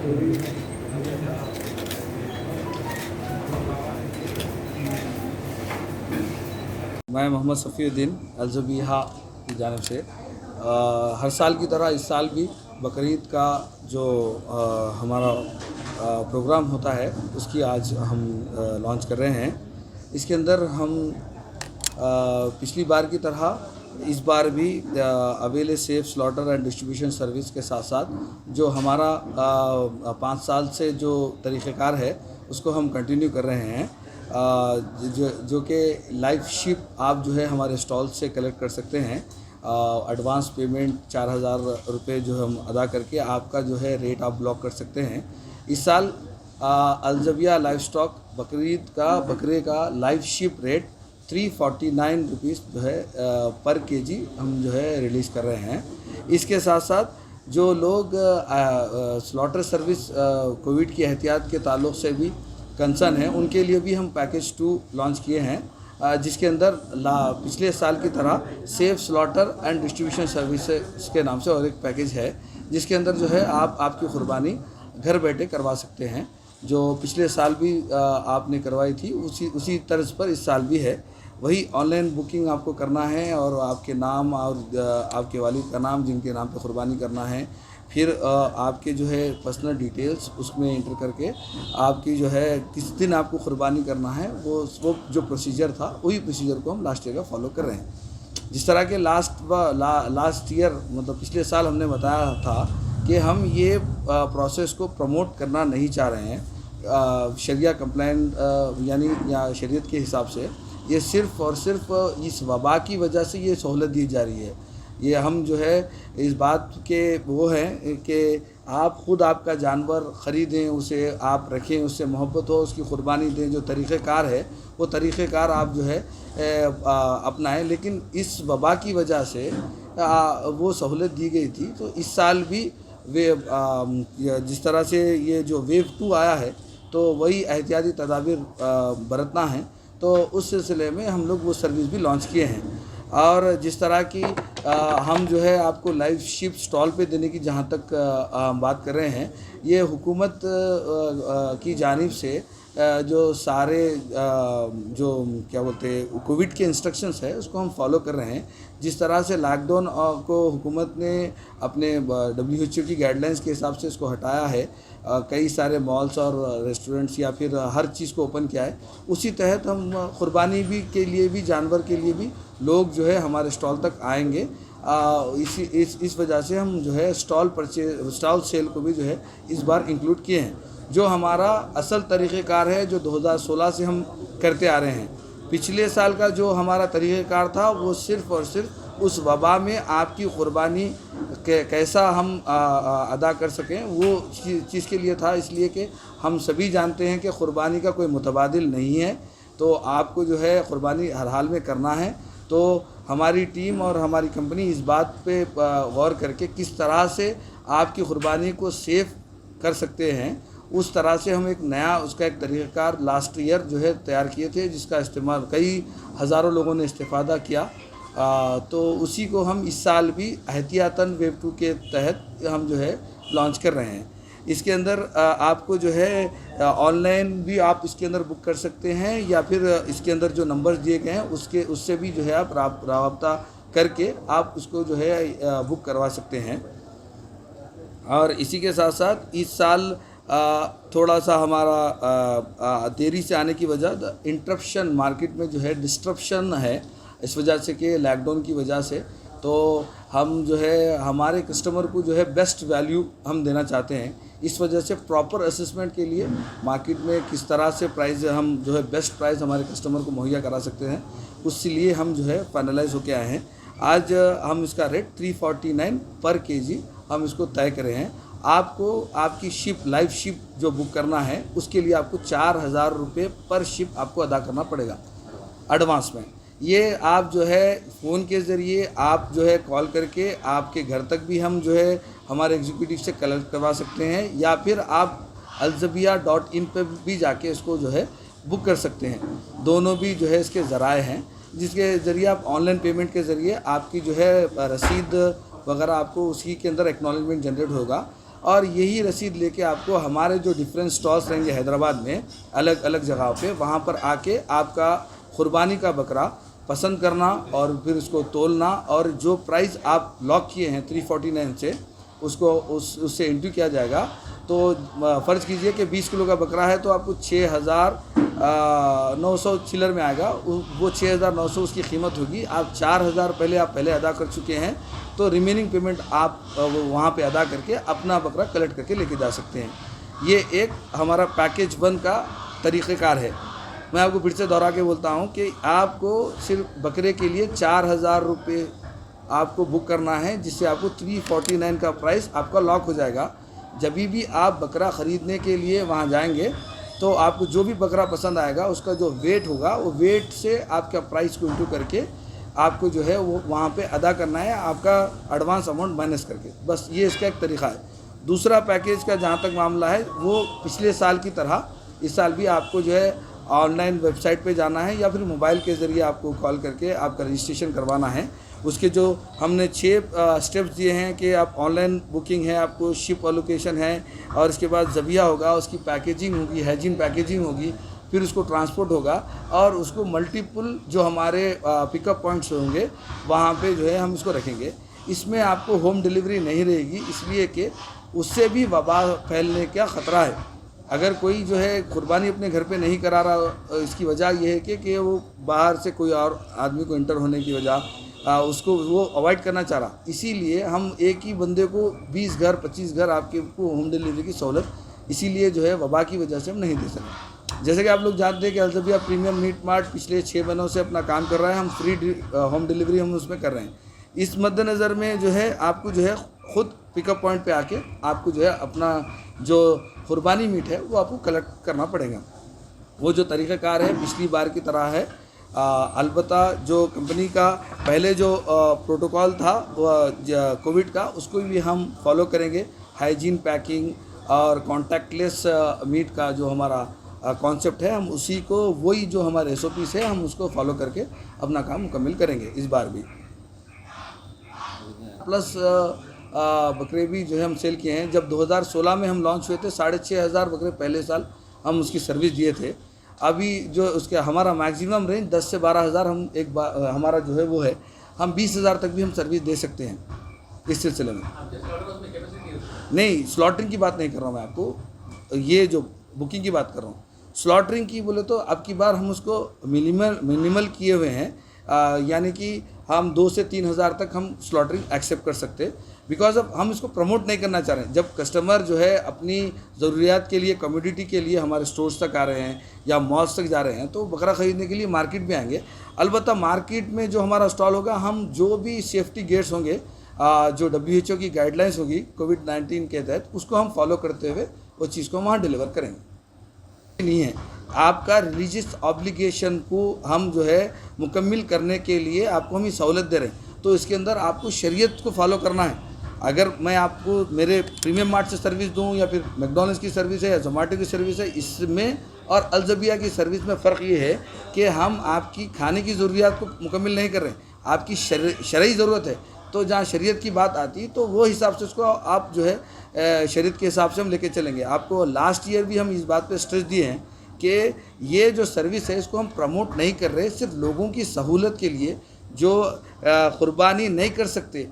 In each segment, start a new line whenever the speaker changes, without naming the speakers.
मैं मोहम्मद सफ़ीउद्दीन अल-ज़बीहा की जानिब से हर साल की तरह इस साल भी बकरीद का जो हमारा प्रोग्राम होता है उसकी आज हम लॉन्च कर रहे हैं। इसके अंदर हम पिछली बार की तरह इस बार भी अवेले safe slaughter and distribution service के साथ साथ जो हमारा 5 साल से जो तरीक़ेकार है उसको हम कंटिन्यू कर रहे हैं। जो कि लाइव शिप आप जो है हमारे स्टॉल से कलेक्ट कर सकते हैं। एडवांस पेमेंट 4,000 रुपये जो हम अदा करके आपका जो है रेट आप ब्लॉक कर सकते हैं। इस साल अल-ज़बीहा लाइव स्टॉक बकरीद का बकरे का लाइव शिप रेट 349 रुपीज़ जो है पर केजी हम जो है रिलीज़ कर रहे हैं। इसके साथ साथ जो लोग स्लॉटर सर्विस कोविड की एहतियात के ताल्लुक़ से भी कंसर्न है उनके लिए भी हम पैकेज 2 लॉन्च किए हैं, जिसके अंदर पिछले साल की तरह safe slaughter and distribution services के नाम से और एक पैकेज है जिसके अंदर जो है आप आपकी कुर्बानी घर बैठे करवा सकते हैं। जो पिछले साल भी आपने करवाई थी उसी तर्ज पर इस साल भी है। वही ऑनलाइन बुकिंग आपको करना है और आपके नाम और आपके वालिद का नाम जिनके नाम पे कुर्बानी करना है, फिर आपके जो है पर्सनल डिटेल्स उसमें इंटर करके आपकी जो है किस दिन आपको कुर्बानी करना है वो जो प्रोसीजर था वही प्रोसीजर को हम लास्ट ईयर का फॉलो कर रहे हैं। जिस तरह के लास्ट ईयर मतलब पिछले साल हमने बताया था कि हम ये प्रोसेस को प्रमोट करना नहीं चाह रहे हैं शरिया कंप्लाइंट यानी या शरीयत के हिसाब से, ये सिर्फ़ और सिर्फ इस वबा की वजह से ये सहूलत दी जा रही है। ये हम जो है इस बात के वो हैं कि आप ख़ुद आपका जानवर ख़रीदें, उसे आप रखें, उससे मोहब्बत हो, उसकी कुर्बानी दें। जो तरीक़ेकार है वो तरीक़ेकार आप जो है अपनाएं। लेकिन इस वबा की वजह से वो सहूलत दी गई थी। तो इस साल भी जिस तरह से ये जो वेव 2 आया है तो वही एहतियाती तदाबीर बरतना है, तो उस सिलसिले में हम लोग वो सर्विस भी लॉन्च किए हैं। और जिस तरह की हम जो है आपको लाइव शिप स्टॉल पे देने की जहाँ तक बात कर रहे हैं, ये हुकूमत की जानिब से जो सारे जो क्या बोलते हैं कोविड के इंस्ट्रक्शंस है उसको हम फॉलो कर रहे हैं। जिस तरह से लॉकडाउन को हुकूमत ने अपने WHO की गाइडलाइंस के हिसाब से इसको हटाया है, कई सारे मॉल्स और रेस्टोरेंट्स या फिर हर चीज़ को ओपन किया है, उसी तहत हम कुर्बानी भी के लिए भी जानवर के लिए भी लोग जो है हमारे स्टॉल तक आएंगे। इस वजह से हम जो है स्टॉल सेल को भी जो है इस बार इंक्लूड किए हैं। जो हमारा असल तरीक़ेकार है जो 2016 से हम करते आ रहे हैं। पिछले साल का जो हमारा तरीक़ेकार था वो सिर्फ़ और सिर्फ उस वबा में आपकी कुर्बानी कैसा हम अदा कर सकें वो चीज़ के लिए था, इसलिए कि हम सभी जानते हैं कि कुर्बानी का कोई मुतबादिल नहीं है, तो आपको जो है कुर्बानी हर हाल में करना है। तो हमारी टीम और हमारी कंपनी इस बात पे गौर करके किस तरह से आपकी कुर्बानी को सेफ कर सकते हैं, उस तरह से हम एक नया उसका एक तरीक़ाकार लास्ट ईयर जो है तैयार किए थे, जिसका इस्तेमाल कई हज़ारों लोगों ने इस्तेफ़ादा किया। तो उसी को हम इस साल भी एहतियातन वेव 2 के तहत हम जो है लॉन्च कर रहे हैं। इसके अंदर आपको जो है ऑनलाइन भी आप इसके अंदर बुक कर सकते हैं या फिर इसके अंदर जो नंबर्स दिए गए हैं उससे भी जो है आप राब्ता करके आप उसको जो है बुक करवा सकते हैं। और इसी के साथ साथ इस साल थोड़ा सा हमारा देरी से आने की वजह इंटरप्शन मार्केट में जो है डिस्ट्रप्शन है, इस वजह से कि लॉकडाउन की वजह से, तो हम जो है हमारे कस्टमर को जो है बेस्ट वैल्यू हम देना चाहते हैं। इस वजह से प्रॉपर असेसमेंट के लिए मार्केट में किस तरह से प्राइस हम जो है बेस्ट प्राइस हमारे कस्टमर को मुहैया करा सकते हैं, उसके लिए हम जो है फाइनलाइज होके आए हैं। आज हम इसका रेट 349 पर केजी हम इसको तय कर रहे हैं। आपको आपकी शिप लाइव शिप जो बुक करना है उसके लिए आपको 4,000 रुपये पर शिप आपको अदा करना पड़ेगा एडवांस में। ये आप जो है फ़ोन के ज़रिए आप जो है कॉल करके आपके घर तक भी हम जो है हमारे एग्जीक्यूटिव से कलेक्ट करवा सकते हैं, या फिर आप alzabia.in पे भी जाके इसको जो है बुक कर सकते हैं। दोनों भी जो है इसके ज़राए हैं जिसके ज़रिए आप ऑनलाइन पेमेंट के ज़रिए आपकी जो है रसीद वगैरह आपको उसी के अंदर एक्नॉलेजमेंट जनरेट होगा और यही रसीद लेके आपको हमारे जो डिफरेंट स्टॉल्स रहेंगे हैदराबाद में अलग अलग जगहों पे, वहाँ पर आके आपका कुर्बानी का बकरा पसंद करना और फिर उसको तोलना, और जो प्राइस आप लॉक किए हैं 349 से उसको उससे इंटू किया जाएगा। तो फ़र्ज़ कीजिए कि 20 किलो का बकरा है तो आपको 6,900 चिल्लर में आएगा, वो 6,900 उसकी कीमत होगी। आप 4,000 पहले अदा कर चुके हैं, तो रिमेनिंग पेमेंट आप वहाँ पे अदा करके अपना बकरा कलेक्ट करके लेके जा सकते हैं। ये एक हमारा पैकेज 1 का तरीक़ेकार है। मैं आपको फिर से दोहरा के बोलता हूँ कि आपको सिर्फ बकरे के लिए 4,000 रुपये आपको बुक करना है, जिससे आपको 349 का प्राइस आपका लॉक हो जाएगा। जब भी आप बकरा ख़रीदने के लिए वहाँ जाएंगे तो आपको जो भी बकरा पसंद आएगा उसका जो वेट होगा, वो वेट से आपका प्राइस को इंटू करके आपको जो है वो वहाँ पे अदा करना है, आपका एडवांस अमाउंट माइनस करके। बस ये इसका एक तरीक़ा है। दूसरा पैकेज का जहाँ तक मामला है, वो पिछले साल की तरह इस साल भी आपको जो है ऑनलाइन वेबसाइट पे जाना है या फिर मोबाइल के ज़रिए आपको कॉल करके आपका रजिस्ट्रेशन करवाना है। उसके जो हमने 6 स्टेप्स दिए हैं कि आप ऑनलाइन बुकिंग है, आपको शिप एलोकेशन है, और इसके बाद ज़बिया होगा, उसकी पैकेजिंग होगी, हाइजीन पैकेजिंग होगी, फिर उसको ट्रांसपोर्ट होगा, और उसको मल्टीपल जो हमारे पिकअप पॉइंट्स होंगे वहाँ पे जो है हम इसको रखेंगे। इसमें आपको होम डिलीवरी नहीं रहेगी, इसलिए कि उससे भी वबा फैलने का ख़तरा है। अगर कोई जो है कुर्बानी अपने घर पे नहीं करा रहा, इसकी वजह यह है कि वो बाहर से कोई और आदमी को इंटर होने की वजह उसको वो अवॉइड करना चाह रहा, इसीलिए हम एक ही बंदे को 20 घर 25 घर आपके को होम डिलीवरी की सहूलत इसीलिए जो है वबा की वजह से हम नहीं दे सकते। जैसे कि आप लोग जानते हैं कि अल्ज़बिया प्रीमियम मीट मार्ट पिछले 6 महीनों से अपना काम कर रहा है, हम फ्री होम डिलीवरी हम उसमें कर रहे हैं। इस मद्देनज़र में जो है आपको जो है ख़ुद पिकअप पॉइंट पे आके आपको जो है अपना जो कुर्बानी मीट है वो आपको कलेक्ट करना पड़ेगा। वो जो तरीक़ाकार है पिछली बार की तरह है। अलबत्ता जो कंपनी का पहले जो प्रोटोकॉल था कोविड का, उसको भी हम फॉलो करेंगे। हाइजीन पैकिंग और कॉन्टैक्टलेस मीट का जो हमारा कॉन्सेप्ट है, हम उसी को वही जो हमारे SOPs है हम उसको फॉलो करके अपना काम मुकम्मल करेंगे इस बार भी। प्लस बकरे भी जो है हम सेल किए हैं। जब 2016 में हम लॉन्च हुए थे 6,500 बकरे पहले साल हम उसकी सर्विस दिए थे। अभी जो उसके हमारा मैक्सिमम रेंज 10 से 12,000 हम एक बार हमारा जो है वो है, हम 20,000 तक भी हम सर्विस दे सकते हैं इस सिलसिले में। नहीं, स्लॉटरिंग की बात नहीं कर रहा हूँ मैं आपको, ये जो बुकिंग की बात कर रहा हूँ। स्लॉटरिंग की बोले तो अब की बार हम उसको मिनिमल किए हुए हैं, यानी कि हम 2 से 3,000 तक हम स्लॉटरिंग एक्सेप्ट कर सकते हैं, बिकॉज अब हम इसको प्रमोट नहीं करना चाह रहे हैं। जब कस्टमर जो है अपनी ज़रूरियात के लिए, कम्योडिटी के लिए हमारे स्टोर्स तक आ रहे हैं या मॉल्स तक जा रहे हैं, तो बकरा ख़रीदने के लिए मार्केट में आएंगे। अलबत्ता मार्केट में जो हमारा स्टॉल होगा, हम जो भी सेफ्टी गेट्स होंगे, जो WHO की गाइडलाइंस होगी कोविड-19 के तहत, उसको हम फॉलो करते हुए वो चीज़ को वहाँ डिलीवर करेंगे। नहीं है आपका रिलीजियस ऑब्लिगेशन को हम जो है मुकम्मल करने के लिए आपको हम ये सहूलत दे रहे हैं, तो इसके अंदर आपको शरीयत को फॉलो करना है। अगर मैं आपको मेरे प्रीमियम मार्ट से सर्विस दूं या फिर मैकडॉनल्ड्स की सर्विस है या जोमेटो की सर्विस है, इसमें और अल्ज़बिया की सर्विस में फ़र्क ये है कि हम आपकी खाने की ज़रूरियात को मुकम्मल नहीं कर रहे हैं, आपकी शरई ज़रूरत है। तो जहाँ शरीयत की बात आती तो वो हिसाब से उसको आप जो है शरीयत के हिसाब से हम लेके चलेंगे। आपको लास्ट ईयर भी हम इस बात पे स्ट्रेस दिए हैं कि ये जो सर्विस है इसको हम प्रमोट नहीं कर रहे, सिर्फ लोगों की सहूलत के लिए जो कुर्बानी नहीं कर सकते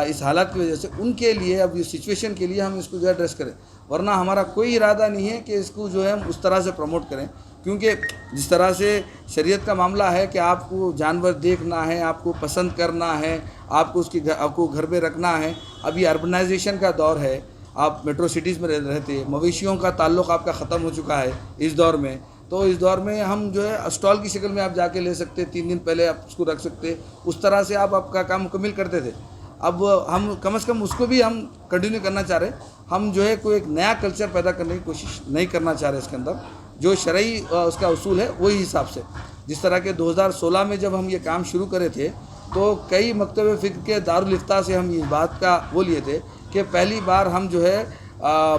इस हालात की वजह से, उनके लिए अब इस सिचुएशन के लिए हम इसको जो एड्रेस करें। वरना हमारा कोई इरादा नहीं है कि इसको जो है हम उस तरह से प्रमोट करें, क्योंकि जिस तरह से शरीयत का मामला है कि आपको जानवर देखना है, आपको पसंद करना है, आपको घर में रखना है। अभी अर्बनाइजेशन का दौर है, आप मेट्रो सिटीज़ में रहते, मवेशियों का ताल्लुक़ आपका ख़त्म हो चुका है इस दौर में। तो इस दौर में हम जो है स्टॉल की शक्ल में आप जाके ले सकते, 3 दिन पहले आप उसको रख सकते, उस तरह से आप आपका काम मुकम्मल करते थे। अब हम कम से कम उसको भी हम कंटिन्यू करना चाह रहे हैं। हम जो है कोई एक नया कल्चर पैदा करने की कोशिश नहीं करना चाह रहे। इसके अंदर जो शरई उसका उसूल है वही हिसाब से, जिस तरह के 2016 में जब हम ये काम शुरू करे थे तो कई मकतब फ़िक्र के दारुल इफ्ता से हम इस बात का वो लिए थे कि पहली बार हम जो है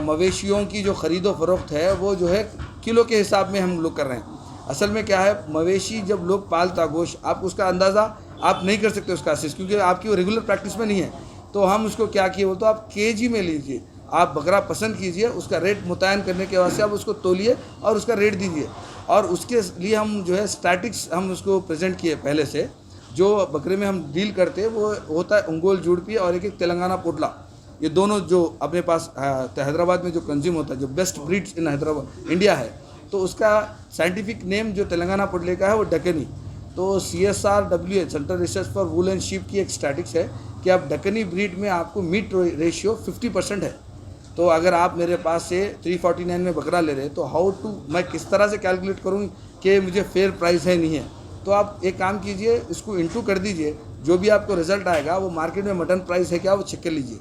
मवेशियों की जो ख़रीदो फ़रोख्त है वो जो है किलो के हिसाब में हम लोग कर रहे हैं। असल में क्या है, मवेशी जब लोग पालता गोश्त, आप उसका अंदाज़ा आप नहीं कर सकते उसका असिस, क्योंकि आपकी वो रेगुलर प्रैक्टिस में नहीं है। तो हम उसको क्या किए, वो तो आप केजी में लीजिए, आप बकरा पसंद कीजिए, उसका रेट मुतयन करने के बाद से आप उसको तोलिए और उसका रेट दीजिए। और उसके लिए हम जो है स्टैटिक्स हम उसको प्रेजेंट किए पहले से। जो बकरे में हम डील करते हैं वो होता है ओंगोल जुड़पी और एक तेलंगाना पोटला। ये दोनों जो अपने पास हैदराबाद में जो कंज्यूम होता है, जो best breeds in Hyderabad India है, तो उसका साइंटिफिक नेम जो तेलंगाना पोटले का है वो डकनी। तो CSRWH central research for wool and sheep की एक स्टैटिक्स है कि आप डकनी ब्रीड में आपको मीट रेशियो 50% है। तो अगर आप मेरे पास से 349 में बकरा ले रहे हैं तो मैं किस तरह से कैलकुलेट करूँ कि मुझे फेयर प्राइस है नहीं है। तो आप एक काम कीजिए, इसको इंटू कर दीजिए, जो भी आपको रिजल्ट आएगा वो मार्केट में मटन प्राइस है क्या वो चेक कर लीजिए।